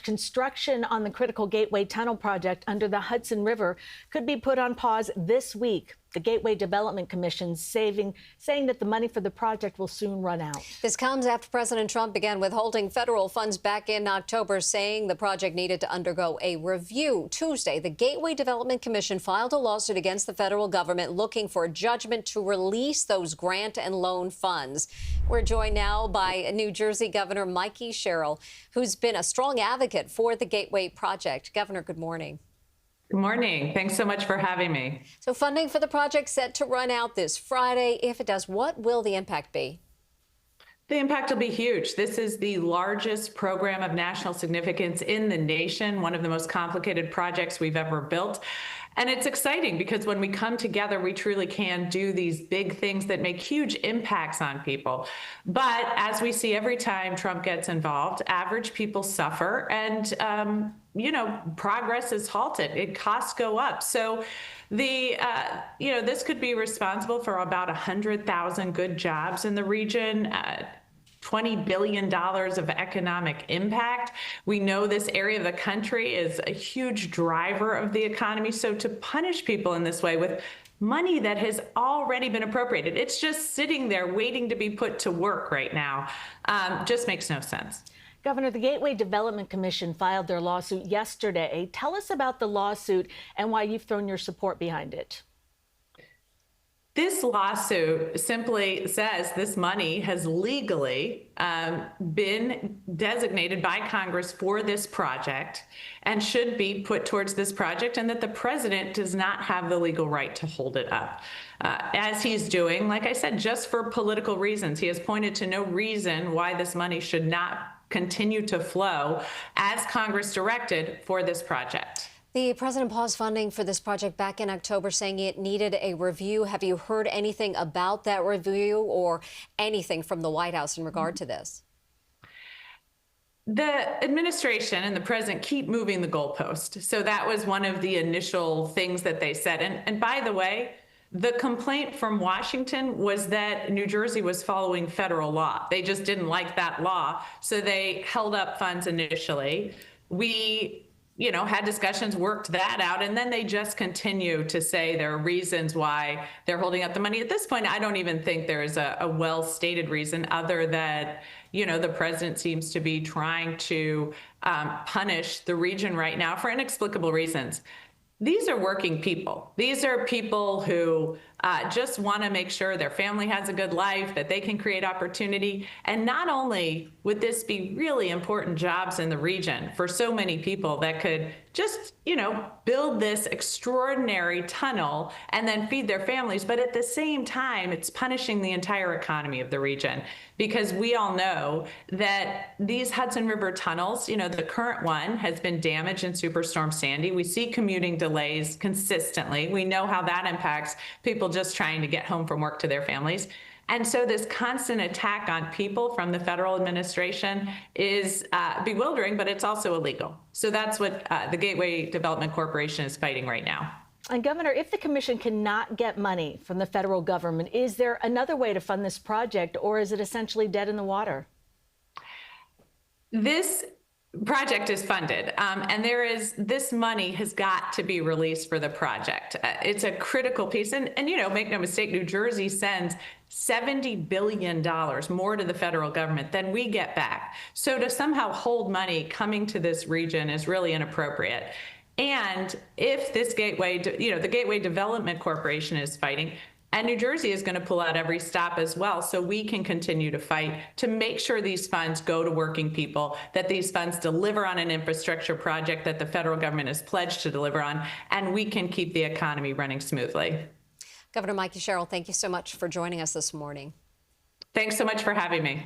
Construction on the critical Gateway Tunnel project under the Hudson River could be put on pause this week. The Gateway Development Commission saying that the money for the project will soon run out. This comes after President Trump began withholding federal funds back in October, saying the project needed to undergo a review. Tuesday, the Gateway Development Commission filed a lawsuit against the federal government looking for a judgment to release those grant and loan funds. We're joined now by New Jersey Governor Mikie Sherrill, who's been a strong advocate for the Gateway project. Governor, good morning. Good morning. Thanks so much for having me. So funding for the project set to run out this Friday. If it does, what will the impact be? The impact will be huge. This is the largest program of national significance in the nation, one of the most complicated projects we've ever built. And it's exciting because when we come together, we truly can do these big things that make huge impacts on people. But as we see every time Trump gets involved, average people suffer and, progress is halted. Costs go up. So this could be responsible for about 100,000 good jobs in the region. $20 billion of economic impact. We know this area of the country is a huge driver of the economy. So to punish people in this way with money that has already been appropriated, it's just sitting there waiting to be put to work right now, just makes no sense. Governor, the Gateway Development Commission filed their lawsuit yesterday. Tell us about the lawsuit and why you've thrown your support behind it. This lawsuit simply says this money has legally been designated by Congress for this project and should be put towards this project, and that the president does not have the legal right to hold it up. As he's doing, like I said, just for political reasons. He has pointed to no reason why this money should not continue to flow as Congress directed for this project. The president paused funding for this project back in October, saying it needed a review. Have you heard anything about that review or anything from the White House in regard to this? The administration and the president keep moving the goalpost. So that was one of the initial things that they said. And by the way, the complaint from Washington was that New Jersey was following federal law. They just didn't like that law, so they held up funds initially. We had discussions, worked that out, and then they just continue to say there are reasons why they're holding up the money. At this point, I don't even think there is a well-stated reason other than, the president seems to be trying to punish the region right now for inexplicable reasons. These are working people. These are people who just want to make sure their family has a good life, that they can create opportunity. And not only would this be really important jobs in the region for so many people that could just, build this extraordinary tunnel and then feed their families, but at the same time, it's punishing the entire economy of the region. Because we all know that these Hudson River tunnels, the current one has been damaged in Superstorm Sandy. We see commuting delays consistently. We know how that impacts people just trying to get home from work to their families. And so this constant attack on people from the federal administration is bewildering, but it's also illegal. So that's what the Gateway Development Corporation is fighting right now. And Governor, if the commission cannot get money from the federal government, is there another way to fund this project, or is it essentially dead in the water? This project is funded, and this money has got to be released for the project. It's a critical piece, and make no mistake, New Jersey sends $70 billion more to the federal government than we get back. So to somehow hold money coming to this region is really inappropriate. And if this Gateway, the Gateway Development Corporation is fighting, and New Jersey is going to pull out every stop as well, so we can continue to fight to make sure these funds go to working people, that these funds deliver on an infrastructure project that the federal government has pledged to deliver on, and we can keep the economy running smoothly. Governor Mikie Sherrill, thank you so much for joining us this morning. Thanks so much for having me.